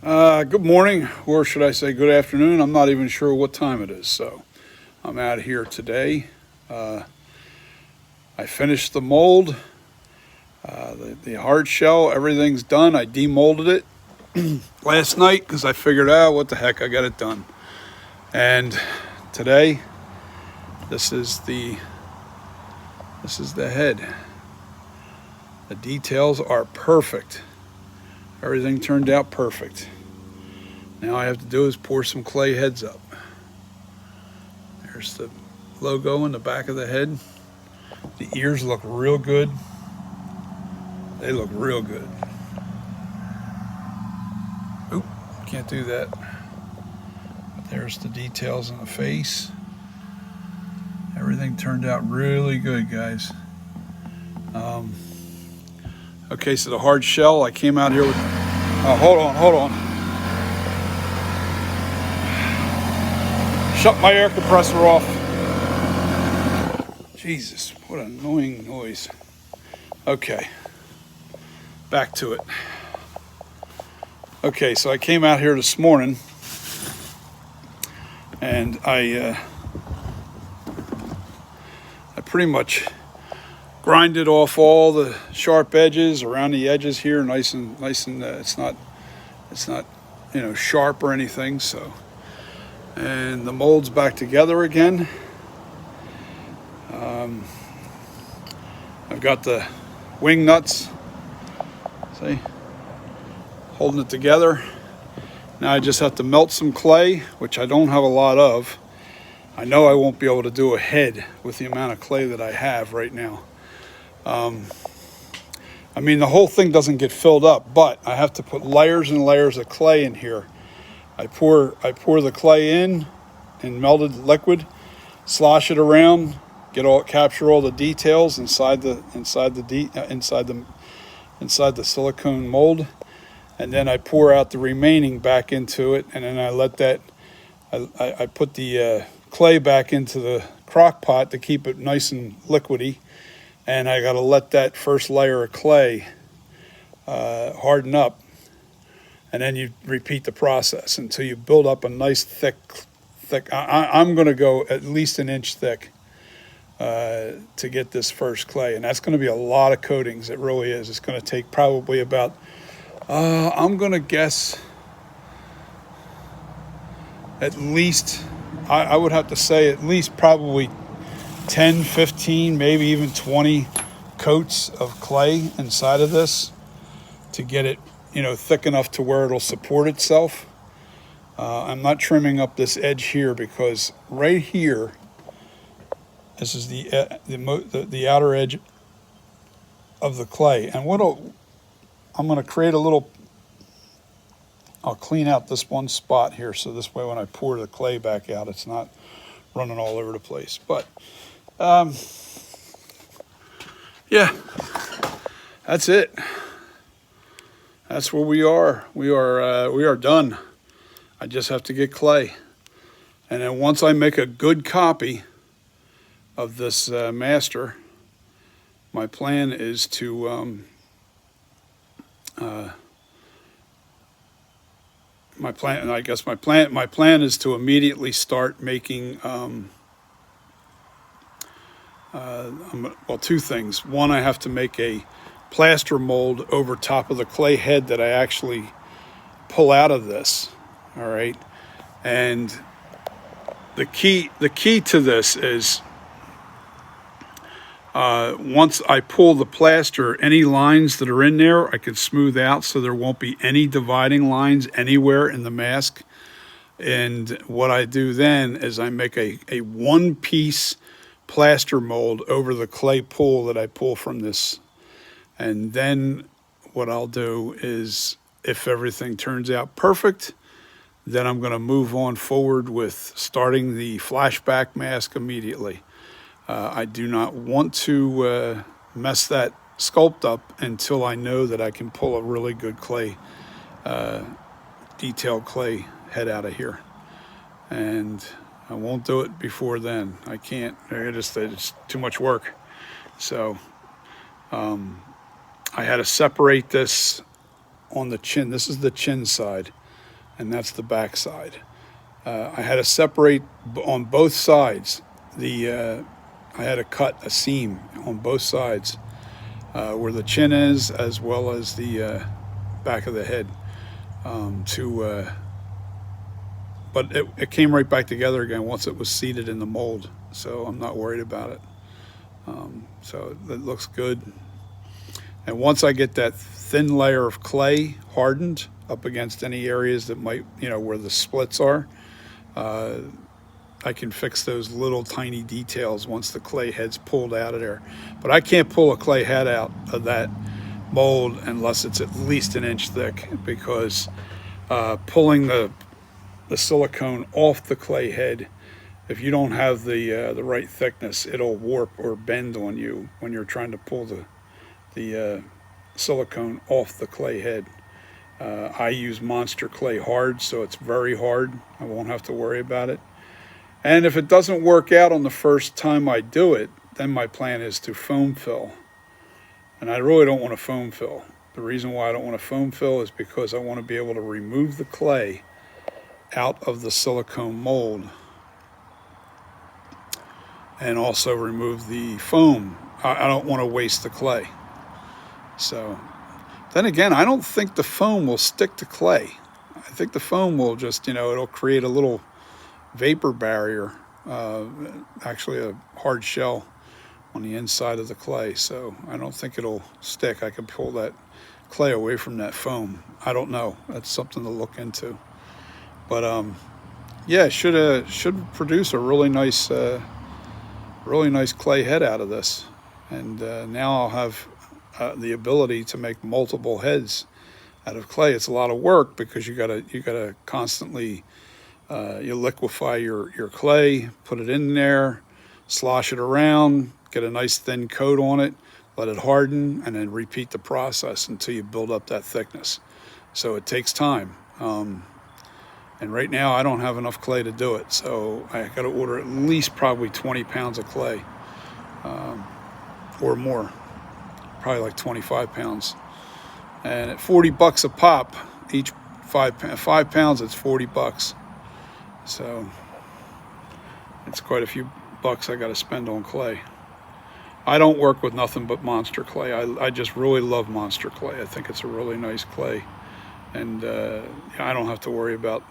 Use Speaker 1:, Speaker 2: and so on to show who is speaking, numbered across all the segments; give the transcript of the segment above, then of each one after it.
Speaker 1: Good morning, or should I say good afternoon? I'm not even sure what time it is, so I'm out here today. I finished the mold, the hard shell, everything's done. I demolded it last night because I figured out what the heck, I got it done. And today, this is the head. The details are perfect. Everything turned out perfect. Now all I have to do is pour some clay heads up. There's the logo in the back of the head. The ears look real good. They look real good. Oop, can't do that. But there's the details on the face. Everything turned out really good, guys. Okay, so the hard shell, I came out here with, hold on. Shut my air compressor off. Jesus, what an annoying noise. Okay, back to it. Okay, so I came out here this morning and I pretty much grinded off all the sharp edges around the edges here, nice and it's not sharp or anything. So, and the mold's back together again. I've got the wing nuts, see, holding it together. Now I just have to melt some clay, which I don't have a lot of. I know I won't be able to do a head with the amount of clay that I have right now. I mean, the whole thing doesn't get filled up, but I have to put layers and layers of clay in here. I pour the clay in melted liquid, slosh it around, capture all the details inside the silicone mold, and then I pour out the remaining back into it, and then I let that. I put the clay back into the crock pot to keep it nice and liquidy. And I got to let that first layer of clay harden up, and then you repeat the process until you build up a nice thick. I'm going to go at least an inch thick to get this first clay, and that's going to be a lot of coatings. It really is. It's going to take probably about, I'm going to guess, at least, I would have to say at least probably 10, 15, maybe even 20 coats of clay inside of this to get it, thick enough to where it'll support itself. I'm not trimming up this edge here because right here, this is the outer edge of the clay. And I'm going to create a little. I'll clean out this one spot here, so this way when I pour the clay back out, it's not running all over the place. But yeah, that's it. That's where we are. We are done. I just have to get clay, and then once I make a good copy of this master, my plan is to my plan is to immediately start making two things. One, I have to make a plaster mold over top of the clay head that I actually pull out of this. All right, and the key to this is once I pull the plaster, any lines that are in there I can smooth out so there won't be any dividing lines anywhere in the mask. And what I do then is I make a one-piece plaster mold over the clay pool that I pull from this. And then what I'll do is, if everything turns out perfect, then I'm going to move on forward with starting the flashback mask immediately. I do not want to mess that sculpt up until I know that I can pull a really good clay, detailed clay head out of here. And I won't do it before then. I can't. It's too much work. So I had to separate this on the chin. This is the chin side. and that's the back side. I had to separate on both sides. I had to cut a seam on both sides where the chin is, as well as the back of the head. But it came right back together again once it was seated in the mold. So I'm not worried about it. So it looks good. And once I get that thin layer of clay hardened up against any areas that might, where the splits are, I can fix those little tiny details once the clay head's pulled out of there. But I can't pull a clay head out of that mold unless it's at least an inch thick, because pulling the silicone off the clay head, if you don't have the right thickness, it'll warp or bend on you when you're trying to pull the silicone off the clay head. I use Monster Clay Hard, so it's very hard. I won't have to worry about it. And if it doesn't work out on the first time I do it, then my plan is to foam fill. And I really don't want to foam fill. The reason why I don't want to foam fill is because I want to be able to remove the clay out of the silicone mold and also remove the foam. I don't want to waste the clay. So then again, I don't think the foam will stick to clay. I think the foam will just, it'll create a little vapor barrier, actually a hard shell on the inside of the clay. So I don't think it'll stick. I can pull that clay away from that foam. I don't know. That's something to look into. But yeah, should produce a really nice clay head out of this. And now I'll have the ability to make multiple heads out of clay. It's a lot of work because you gotta constantly you liquefy your clay, put it in there, slosh it around, get a nice thin coat on it, let it harden, and then repeat the process until you build up that thickness. So it takes time. And right now I don't have enough clay to do it, so I got to order at least probably 20 pounds of clay, or more, probably like 25 pounds. And at $40 a pop, each 5 pounds, it's $40. So it's quite a few bucks I got to spend on clay. I don't work with nothing but Monster Clay. I just really love Monster Clay. I think it's a really nice clay, and I don't have to worry about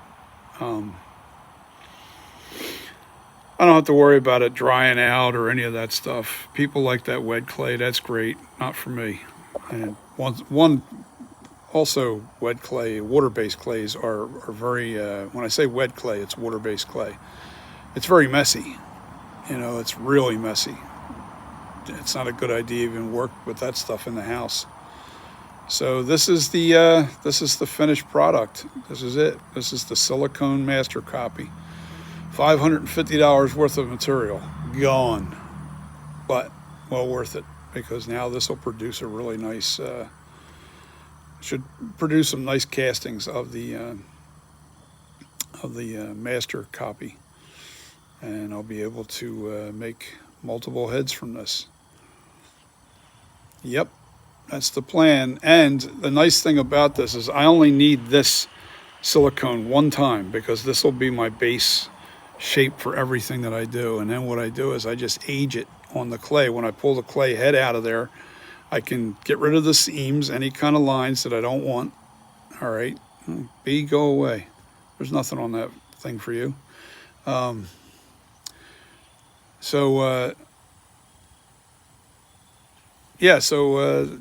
Speaker 1: it drying out or any of that stuff. People like that wet clay. That's great. Not for me. And one also, wet clay, water-based clays are very, when I say wet clay, it's water-based clay. It's very messy. It's really messy. It's not a good idea to even work with that stuff in the house. So this is the finished product. This is it. This is the silicone master copy. $550 worth of material gone, but well worth it, because now this will produce a really nice. Should produce some nice castings of the master copy, and I'll be able to make multiple heads from this. Yep, that's the plan. And the nice thing about this is I only need this silicone one time, because this will be my base shape for everything that I do. And then what I do is I just age it on the clay. When I pull the clay head out of there, I can get rid of the seams, any kind of lines that I don't want. All right, B, go away. There's nothing on that thing for you. Yeah, so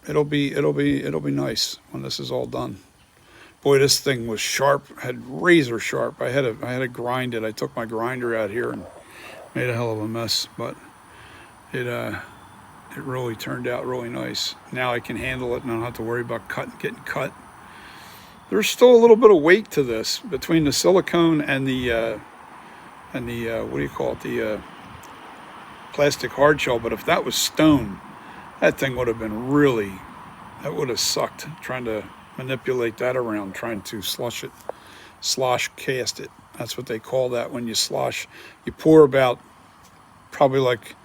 Speaker 1: it'll be nice when this is all done. Boy, this thing was sharp, had razor sharp. I had to grind it. I took my grinder out here and made a hell of a mess, but it really turned out really nice. Now I can handle it and I don't have to worry about getting cut. There's still a little bit of weight to this between the silicone and the what do you call it, the plastic hard shell. But if that was stone, that thing would have been that would have sucked trying to manipulate that around, trying to slosh cast it. That's what they call that when you slosh. You pour about probably like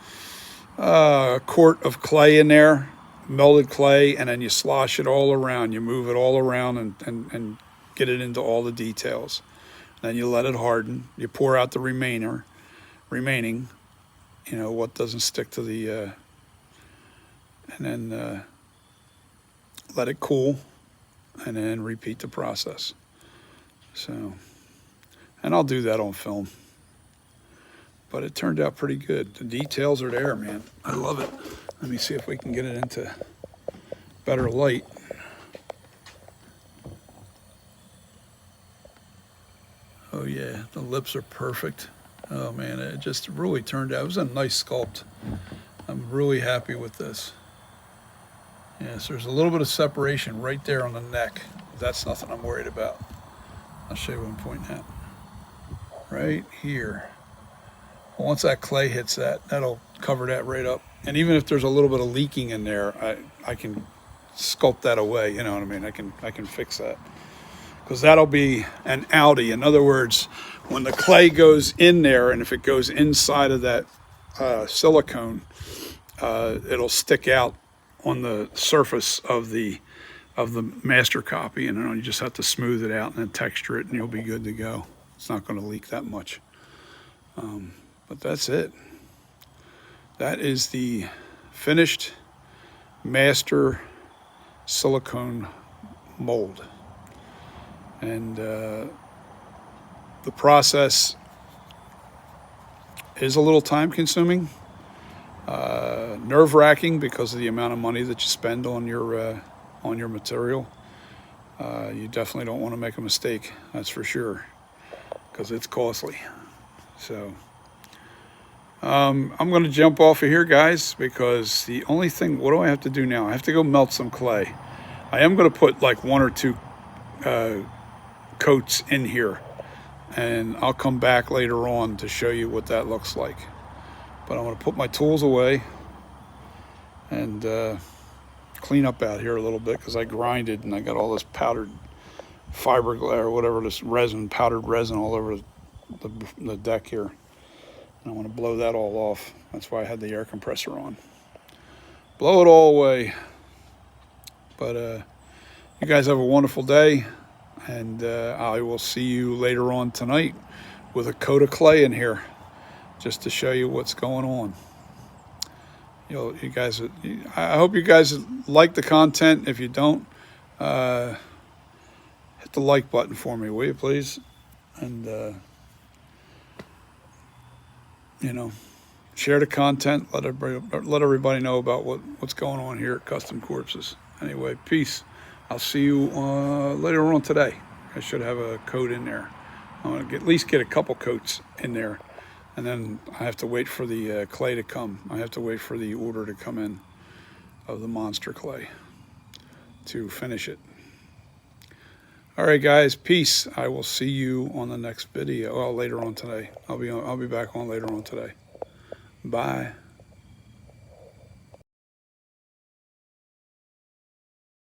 Speaker 1: a quart of clay in there, melted clay, and then you slosh it all around. You move it all around and get it into all the details. Then you let it harden. You pour out the remaining, what doesn't stick to the, and then let it cool, and then repeat the process. So, and I'll do that on film. But it turned out pretty good. The details are there, man. I love it. Let me see if we can get it into better light. Oh yeah, the lips are perfect. Oh man, it just really turned out. It was a nice sculpt. I'm really happy with this. Yes, there's a little bit of separation right there on the neck. That's nothing I'm worried about. I'll show you what I'm pointing at. Right here. Once that clay hits that, that'll cover that right up. And even if there's a little bit of leaking in there, I can sculpt that away. You know what I mean? I can fix that, because that'll be an outie. In other words, when the clay goes in there, and if it goes inside of that silicone, it'll stick out on the surface of the master copy, and you just have to smooth it out and then texture it, and you'll be good to go. It's not going to leak that much. But that's it. That is the finished master silicone mold. And the process is a little time consuming, nerve-wracking because of the amount of money that you spend on your material. You definitely don't want to make a mistake, that's for sure, because it's costly. So I'm going to jump off of here, guys, because the only thing, what do I have to do now? I have to go melt some clay. I am going to put like 1 or 2 coats in here, and I'll come back later on to show you what that looks like. But I'm going to put my tools away and clean up out here a little bit, because I grinded and I got all this powdered fiberglass or whatever, this resin, powdered resin all over the deck here. And I want to blow that all off. That's why I had the air compressor on. Blow it all away. But you guys have a wonderful day, and I will see you later on tonight with a coat of clay in here, just to show you what's going on. You guys, I hope you guys like the content. If you don't, hit the like button for me, will you please? And share the content. Let everybody know about what's going on here at Custom Corpses. Anyway, peace. I'll see you later on today. I should have a coat in there. I'm going to at least get a couple coats in there. And then I have to wait for the clay to come. I have to wait for the order to come in of the monster clay to finish it. All right, guys, peace. I will see you on the next video. Well, later on today. I'll be back on later on today. Bye.